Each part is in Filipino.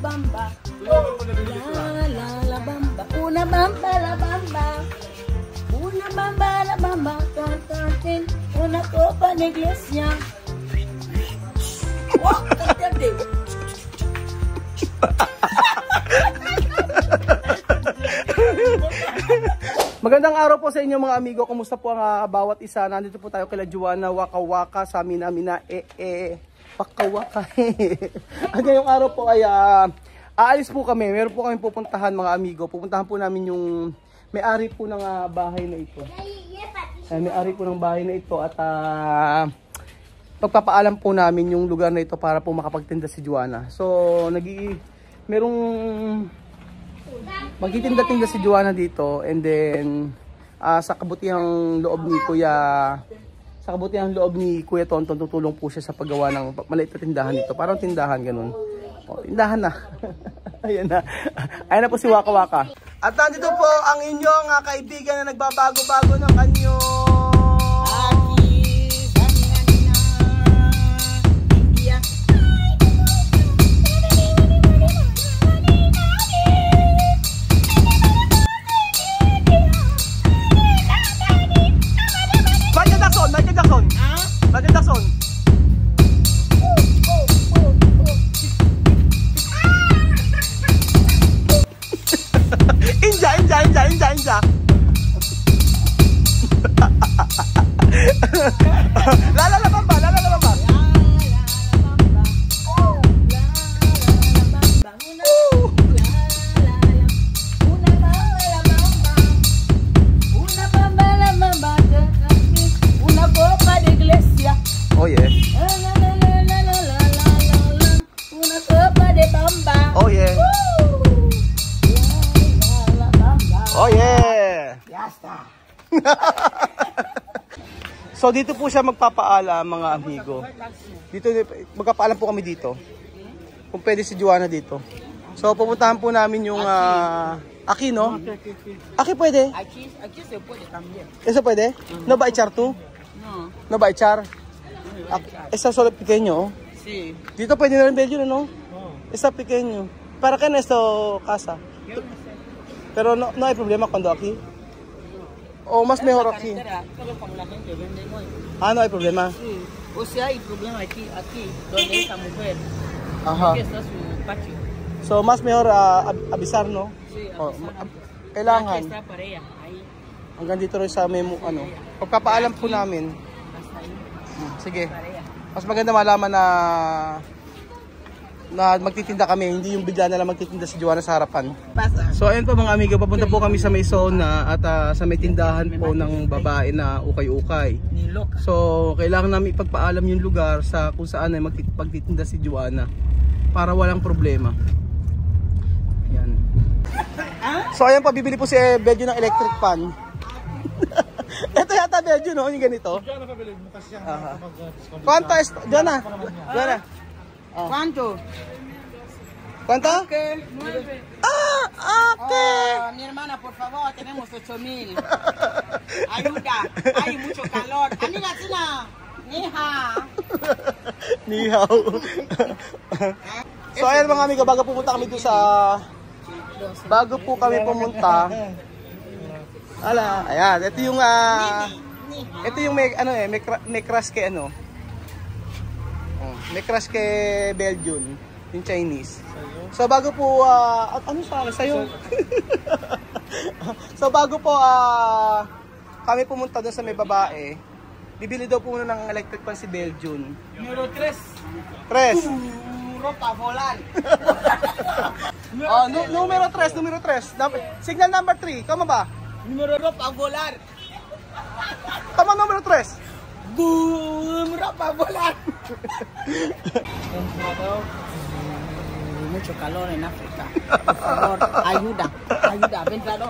bamba. La bamba. Una bamba, la bamba. Una bamba, la bamba. Cantatin una copa de iglesia. Oh, cantate. Magandang araw po sa inyo mga amigo. Kumusta po ang bawat isa? Nandito po tayo kila Juana Waka Waka sa Mina Waka Waka. At ngayong araw po ay aalis po kami. Meron po kami pupuntahan mga amigo. Pupuntahan po namin yung may-ari po ng bahay na ito. May-ari po ng bahay na ito at pagpapaalam po namin yung lugar na ito para po makapagtinda si Juana. So merong magtitinda-tinda si Juana dito, and then sa kabutihang loob ni Kuya Tonton, tutulong po siya sa paggawa ng maliit na tindahan dito. Parang tindahan ganun. O, tindahan na. Ayan na. Ayan na po si Waka Waka. At nandito po ang inyong kaibigan na nagbabago-bago ng kanyo. Inja. Lala bamba. Una copa de iglesia. Oh yeah. Una copa de bamba. Oh yeah. Oh yeah! Yasta! So dito po siya magpapaalam mga amigo. Dito magpapaalam po kami dito. Kung pwede si Juana dito. So pupuntahan po namin yung Aki, no? Aki pwede? Aquí se puede también. Eso pwede? No ba echar tú? No. No ba echar? Esa solo pequeño. Sí. Dito pwede na rin Belgium, no? Esa pequeño. Para que en esto casa. Pero no hay problema cuando aquí. O más mejor aquí. Ah, no hay problema. Sí. O sea, hay problema aquí, donde esta mujer. Ajá. Aquí está su patio. So, mas mejor avisar, no? Sí, avisar. Kailangan. Aquí está para ella, ahí. Hanggang dito rin sa memo, ano. Pagpapaalam po namin. Hasta ahí. Sige. Para ella. Mas maganda malaman na magtitinda kami, hindi yung bigla na lang magtitinda si Juana sa harapan. So ayun po mga amigo, papunta po kami sa may zona at sa may tindahan po ng babae na ukay-ukay. So kailangan namin ipagpaalam yung lugar sa kung saan ay magtitinda si Juana para walang problema. Ayan. So ayun po, bibili po si Belgium ng electric fan. Ito yata Belgium, no? Yung ganito. Quanto es? Juana. ¿Cuánto? ¿Cuánto? Okay, 9. Okay. Oh, mi hermana, por favor, tenemos 8,000. Ayuda, hay mucho calor. Amiga, Tina, niha. Nihaw. So ayan mga amigo, bago pumunta kami doon ayan, ito yung may crush kay ano. May crush kay Belgium, yung Chinese. So bago po ano sa sa'yo? So bago po kami pumunta doon sa may babae, bibili daw po muna ng electric fan si Belgium. Número 3. Ropa volar. Oh, numero 3. Signal number 3. Tama ba? Número ropa volar. Tama numero 3. Boom, ropa volar. Mucho calor en África. Por favor, ayuda, ventilador.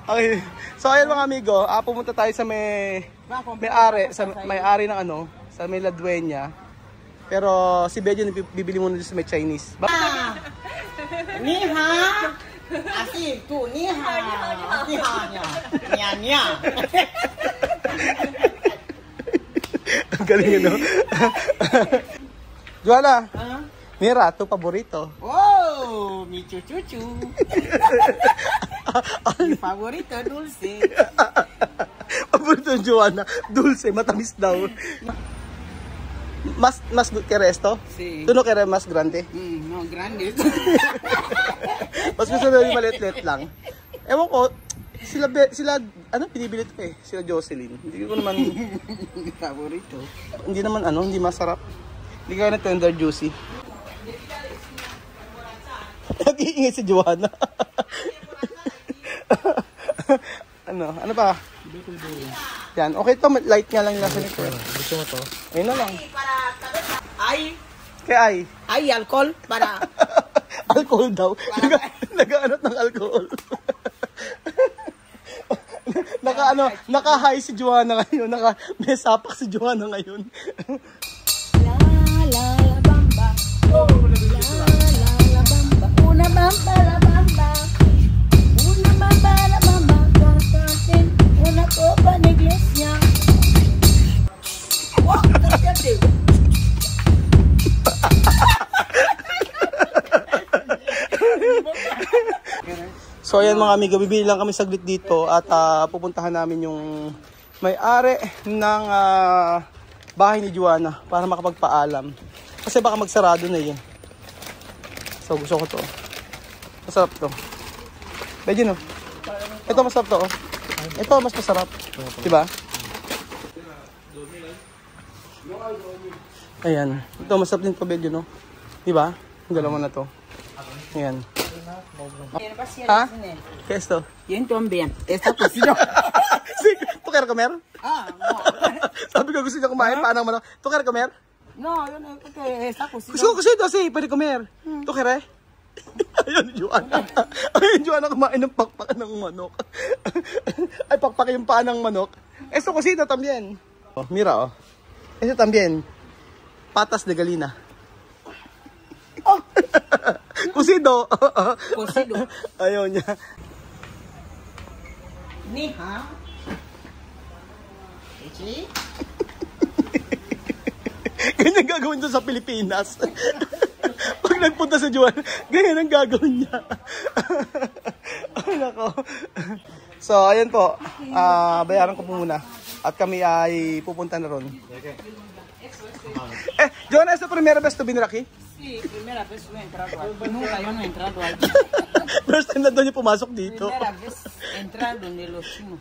Okay. So ayun mga amigo, pumunta tayo sa may-ari ng ano, sa may La Dueña. Pero si Belgium bibili muna sa may Chinese. Ni hao. Así, tú, ni hao. Ni hao. Nya. Galing, no? Joanna, mira, tu paborito. Wow, mi chuchuchu. Mi favorito, dulce. Paborito ni Joanna, dulce, matamis daw. Mas good que resto? Sí. Tu no quieres más grande? No, grande. Mas gusto na yung maliit-liit lang. Ewan ko, sila, ano, pinibili ito eh, sila Jocelyn. Hindi ko naman, Mi favorito. hindi naman, hindi masarap. Hindi kaya na tender juicy. Nag-iingay si Joanna. Ano pa? Yan, okay to, light nga lang yung nasa nito. Gusto mo to? Ayun na lang. Ay, Kaya ay, alcohol para... alcohol daw. Nag-aanot ng alcohol. Naka-high si Joanna ngayon. May sapak si Joanna ngayon. La la la bamba. La la la bamba. Una bamba la bamba. Una bamba la bamba. Cantatin una copa de iglesia. Wow, terjadi. So ayan mga amiga, bibili lang kami saglit dito at pupuntahan namin yung may-ari ng bahay ni Joanna para makapagpaalam. Kasi baka magsarado na yun. So gusto ko to. Masarap to. Medyo no? Ito masarap to. Ito mas masarap. Diba? Ayan. Ito masarap din to, Bedyo, no? Diba? Yung dalawa na to. Ayan. ¿Ah? ¿Qué es esto? Yo también. Esta cocina. Sí, ¿tú quieres comer? No. Sabi ko gusto niya kumain, paano manok? ¿Tú quieres comer? No, yo no creo que esta cocina. Gusto ko kasi ito, sí, pwede comer. ¿Tú quieres? Ayun, Joanna. Ayun, Joanna kumain ng pakpak ng manok. Ay, pakpak yung paa ng manok. Esto cosito también. Oh, mira, oh. Esto también. Patas de galina. Oh. Kusido. Cocido. Ayaw niya. Ni ha? Echi? Ganyan gagawin doon sa Pilipinas. Pag nagpunta sa Joanna, ganyan ang gagawin niya. Ay, nako. So, ayan po. Bayaran ko po muna. At kami ay pupunta na ron. Joanna, ¿es la primera vez to venir aquí? Sí, primera vez no he entrado aquí. Nunca yo no he entrado aquí. First time na doon niya pumasok dito. Primera vez entrar donde los chinos.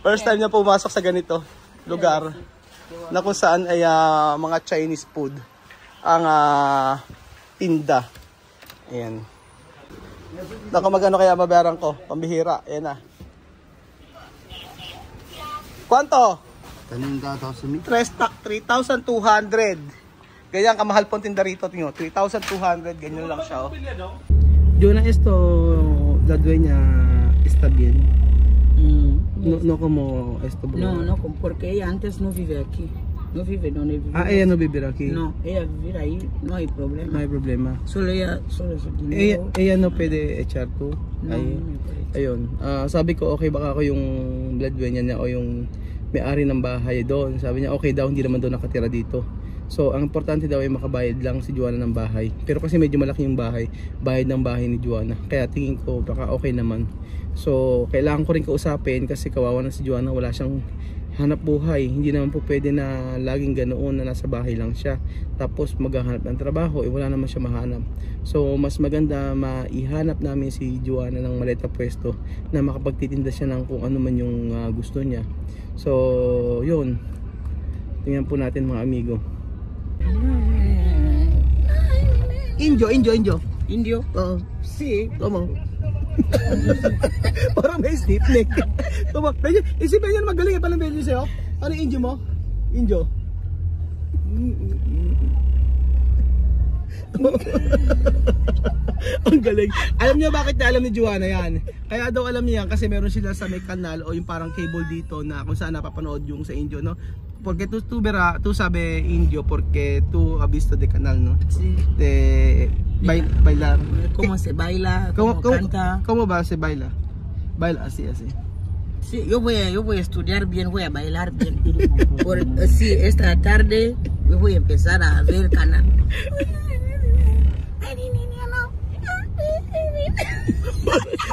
First time niya pumasok sa ganito lugar. Na kung saan ay mga Chinese food ang tinda. Ayan. Naku, magano kaya mabayaran ko? Pambihira. Ayan na. Kwanto? 3,200. Ganyan kamahal pong tinda rito. Tingnan, 3,200. Ganyan lang siya. Yo na esto, la dueña está bien. No como esto. No, porque ella antes no vive aquí. No vive donde vive. Ella no vive aquí. No, ella vive ahí, no hay problema. No hay problema. Solo su dinero. Ella no pwede echar to. No, no puede. Ayun. Sabi ko okay baka ako yung bloodwine niya o yung may-ari ng bahay doon. Sabi niya okay daw, hindi naman doon nakatira dito. So ang importante daw ay makabayad lang si Joanna ng bahay. Pero kasi medyo malaki yung bahay, bayad ng bahay ni Joanna. Kaya tingin ko baka okay naman. So kailangan ko rin kausapin kasi kawawa na si Joanna, wala siyang hanap buhay. Hindi naman po pwede na laging ganoon na nasa bahay lang siya. Tapos maghahanap ng trabaho, wala naman siya mahanap. So mas maganda maihanap namin si Joanna ng maliit na pwesto na makapagtitinda siya ng kung ano man yung gusto niya. So yun. Tingnan po natin mga amigo. Indio. ¿Indio? Oo. Sí. Tama. Parang may stiff neck. Tama. Isipin nyo na magaling. Paano medyo sa'yo? Ano yung indio mo? Indio. Ang galing. Alam niyo bakit na alam ni Joanna yan? Kaya daw alam niya yan kasi meron sila sa may kanal o yung parang cable dito na kung saan napapanood yung sa indio, no? Porque tú sabe indio porque tú has visto de canal, ¿no? Sí. De bailar. ¿Cómo se baila? ¿Cómo canta? ¿Cómo va se baila? Baila así. Sí, yo voy a estudiar bien, voy a bailar bien. Sí, esta tarde yo voy a empezar a ver canal.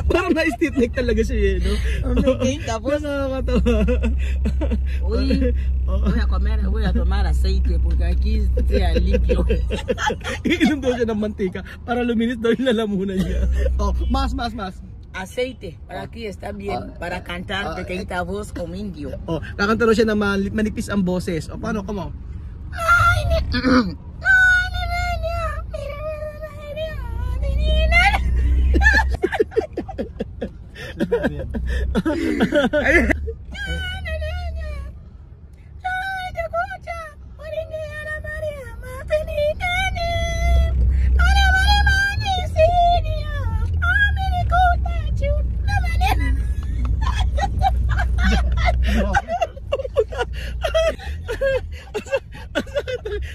Parang na-stiff-neck talaga siya, no? Tapos, Nakakatawa. hoy voy a tomar aceite porque aquí sea limpio. Iinom daw siya ng mantika para luminis daw yung lalamunan niya. Oh, mas. Aceite, para aquí está bien, para cantar pequeñita voz como indio. Oh, kakanta daw siya na manipis ang boses. O, paano? Come on.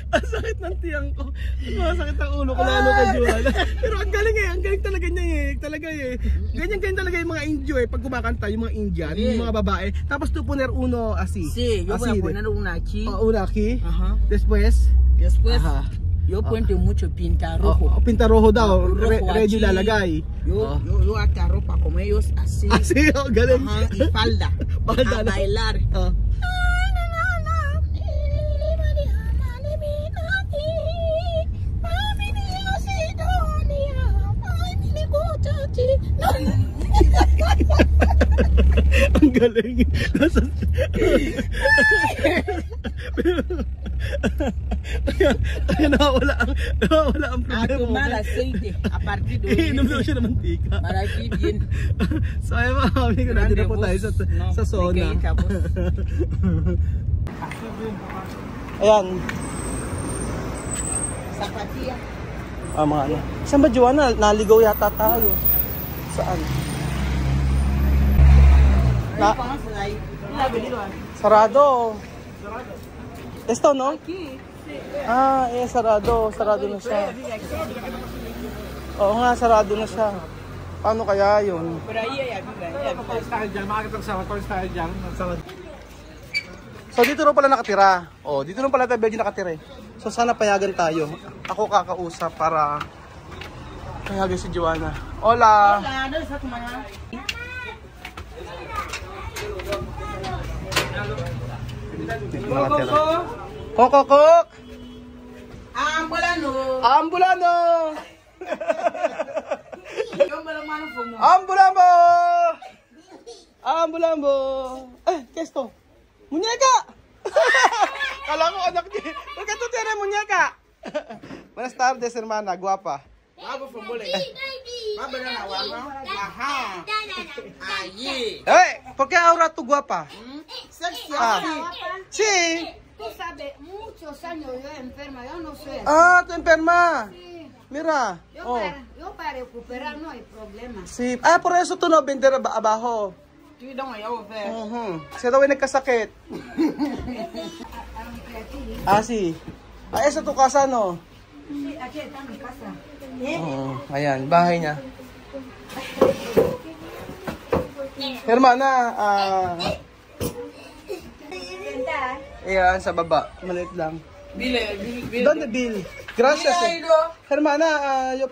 Ang sakit ng tiyang ko. Masakit ang ulo ko lalo kay Joanna. Pero ang galing ang galing talaga niya talaga Ganyan talaga yung mga Indio pag kumakanta, yung mga Indian, yung mga babae. Tapos tú poner uno así. Sí, yo voy a poner una aquí. Una aquí. Ajá. Después, yo ponte mucho pinta rojo. Pinta rojo daw. Rojo Ready aquí. lalagay. Yo hasta ropa como ellos así. Así, galing. Ajá, y falda. Falda A na. bailar. Ang galing. Kaya nawawala ang A problema. tomar aceite a partir de hoy. Iinom daw siya ng mantika. Para aquí bien. So ayun mga kami, nandito na po tayo sa sauna. Pequeñita voz. Ayan. Zapatilla. Mga ano. Saan ba, Joanna? Naligaw yata tayo. Saan? Sarado. Esto, no? Sarado. Sarado na siya. Oo nga, sarado na siya. Paano kaya yun? So dito rin pala nakatira. Oh, dito rin pala tayo Belgium nakatira eh. So sana payagan tayo. Ako kakausap para payagan si Joanna. Hola! Hola, ¿dónde está tu mamá? Dito nakatira. Kok! Ambulano. Ambulano! Yo me lo mando como. Ambulamo! Ambulamo! ¿Qué es esto? ¡Muñeca! Kala ko anak niya. ¿Por qué tú tienes muñeca? Buenas tardes, hermana, guapa. Vamos from Bole. Vamos na wala. Aha. Allí. ¿Por qué ahora tú guapa? Sexy. Sí. Tú sabes, muchos años yo enferma, yo no sé. Tú enferma. Sí. Mira. Yo para recuperar no hay problema. Sí. Por eso tú no vender abajo. Tu dong ayaw fe. Siya daw ay nagkasakit. Sí. Esa tu casa, no? Sí, aquí está mi casa. Ayan, bahay niya. Hermana, ayan, sa baba. Maliit lang. Bill. ¿Dónde Bill? Gracias. Hermana, yo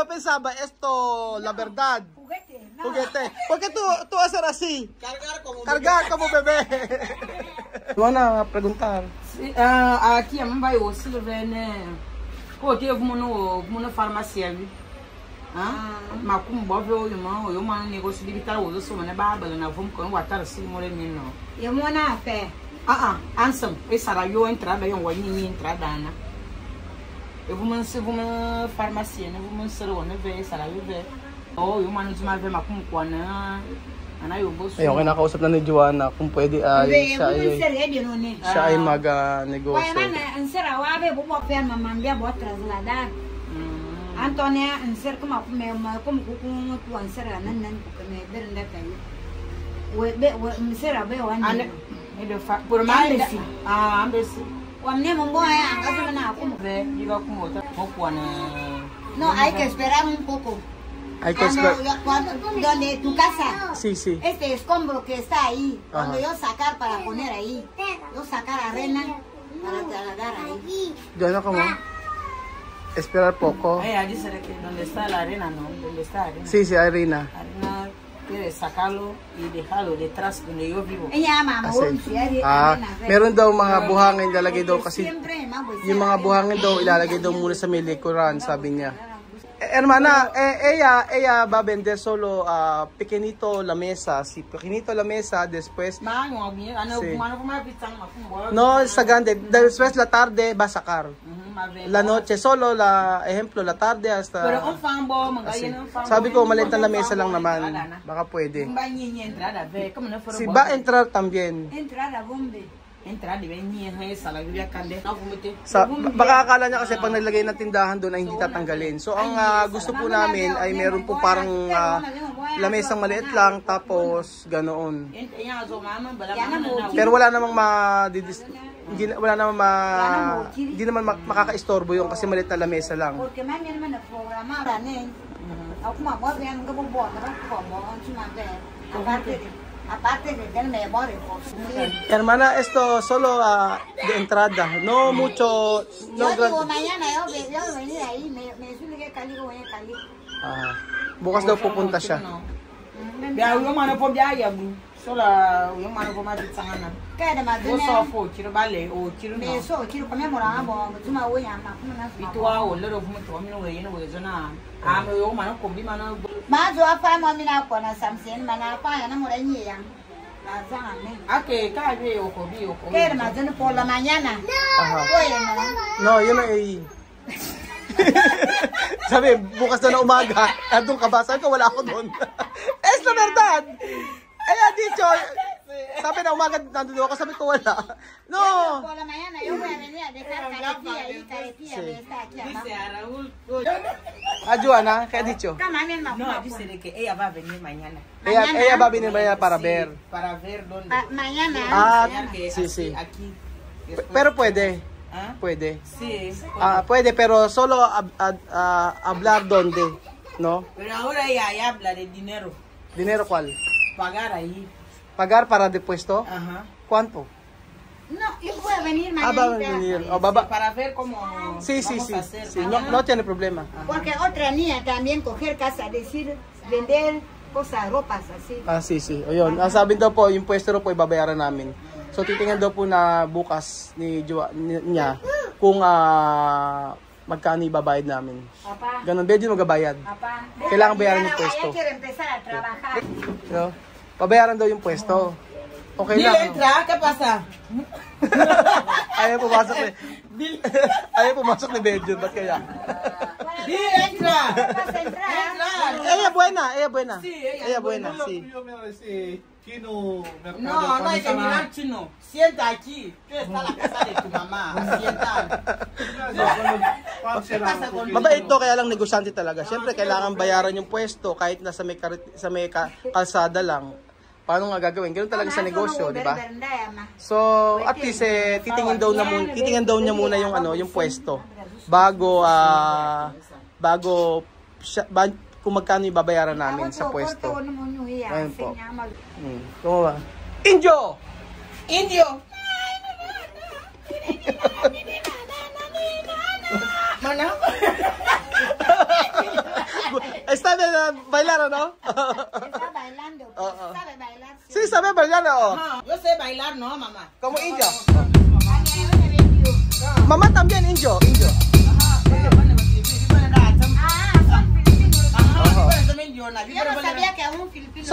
pensaba esto, la verdad. Juguete, no. Juguete. ¿Por qué tú hacer así? Cargar como bebé. Van a preguntar. Aqui a mamãe vai o Silver né. Pô, teve uma farmácia ali. Mas como bom ver o irmão, eu mano negócio de vitar o osso, né bárbaro, na vamos com o atar assim moreno. Eu vou na fé. Ansam, essa era eu entrada, eu vou nem entrada, né? Eu vou uma farmácia, né? Vou ser uma vez, essa era eu ver. Oh, eu mano de uma vez mas como quando Ayun, kinakausap na ni Joanna kung pwede ay siya ay mag-negosyo. Ang sira, wabe, bubo pa mamambia bo trasladar. Antonia, ang sir ko kung tuan sira nan kami berenda kayo. Webe, ang sira be wan. Por mais ambesi. Wamne mumbo ay ang kaso na ako. Diga como outra, mo kuana. No, hay que esperar un poco. Hay que donde tu casa, Sí, sí. este escombro que está ahí, cuando Ajá. yo sacar para poner ahí, yo sacar arena para tragar ahí. Gano'n ka mo? Esperar poco. Ella dice que donde está la arena, no, donde está la arena. Sí, sí, Irina. Arena quiere sacarlo y dejarlo detrás donde yo vivo. Ella ama Meron daw mga buhangin ilalagay daw kasi siempre, yung mga buhangin daw ilalagay daw muna sa may likuran, sabi niya. Hermana, ella va a vender solo pequeñito la mesa, si pequeñito la mesa, después Sí. no está grande, después la tarde va a sacar. La noche solo ejemplo la tarde hasta Pero un fanbo, así. Sabi ko maliit na lamesa lang naman, baka pwede. Si va a entrar también. Entrar a bombe. Entra, di ba niya sa lagyan kande. Baka akala niya kasi pag naglagay ng tindahan doon ay hindi tatanggalin. So ang gusto po namin ay meron po parang lamesang maliit lang tapos ganoon. Pero wala namang hindi naman makaka-istorbo yung kasi maliit na lamesa lang. Porque mami naman na-programa rin. Ako mabot yan, kabubot na aparte de del memoria, Hermana, esto solo de entrada, no mucho, no yo digo, grande. mañana yo venir ahí, me suele que Cali, voy a Cali. Bukas daw pupunta siya. Biya yung mana po biya bu. Sola yung mana po mabitsangana. Kaya naman Go doon so fo, chiro bale o chiro no. so, quiero comer moranga, tuma uwi ama, kuma na Bituwa o lero mo to amino we no we zona. Amo yung mana ko bi mana. Mazo apa mo mina ko na samsen mana pa yana mo rin yan. Ake, ka bi o ko bi o ko. Kaya naman doon por la mañana. Aha. Oye, No, yun ay sabi, bukas na umaga, nandun ka ba? Sabi ko, wala ako doon. Es la verdad! Ay, dicho, sabi na umaga, nandun ako, sabi ko, wala. No! por la mañana yo voy a venir a dejar caretilla de esta aquí Dice abajo. a Raúl. Joana, kaya dicho. Kama mimi No, dice de que ella va a venir mañana. Ella va a venir mañana para Sí, ver. Para ver dónde. Mañana. Enseñar que sí, así, sí. Aquí. Pero puede, ¿Ah? puede. Sí. Puede, pero solo hablar donde, ¿no? Pero ahora ella habla de dinero. Dinero cuál? Pagar ahí. Pagar para depuesto? Ajá. ¿Cuánto? No, yo voy a venir mañana. Va a venir. Sí, Oh, baba. para ver cómo Sí, sí, vamos sí. a hacer Sí, mañana. no tiene problema. Porque otra niña también coger casa, decir, vender cosas, ropas así. Sí. O yun. Sabi daw po, yung pwesto po ibabayaran namin. So titingnan daw po na bukas niya kung magkano ibabayad namin. Papá, Ganun, medyo magbabayad. papá. Kailangan bayaran yung Ya pwesto. quiero empezar a trabajar. So, pabayaran daw yung pwesto. Okay Dile, lang. entra, ¿qué pasa? Ayaw pumasok ni Ayaw pumasok ni Benjo, ba't kaya? Dile, entra. Vas a entrar. Entra. Ella buena. Sí, Ella buena, sí. No, no hay que mirar chino. Sienta aquí. Tú estás en la casa de tu mamá. Sienta. ¿Qué pasa con Mabait to, kaya lang negosyante talaga. Siyempre, kailangan bayaran yung pwesto kahit nasa may kalsada lang. Paano nga gagawin? Ganun talaga sa negosyo, di ba? So, at least titingin daw niya muna yung yung pwesto bago kung magkano ibabayaran namin sa pwesto. Ayun po. Kung ba? Indio! Indio. Mana? Está bailar, ¿no? Está bailando. Oh. ¿Sabe bailar? Sí, sabe bailar, oh. Yo sé bailar, ¿no, mamá? Como indio. Yo te vendió. Mamá también indio. Ah, son filipinos. Yo no Yo sabía que un filipino.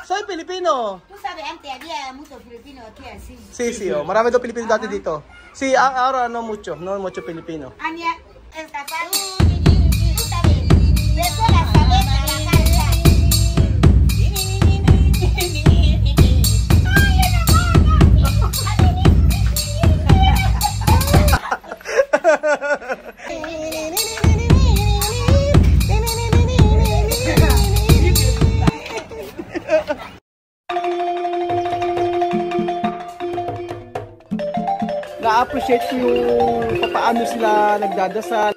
Soy Filipino. Tú sabes, antes había muchos filipinos aquí así. Sí, oh. Marami daw Pilipino dati dito. Sí, ahora no mucho Pilipino. Ania, esta parte. Tú sabes, de todas las sabes de la casa. Na-appreciate ko yung paano sila nagdadasal.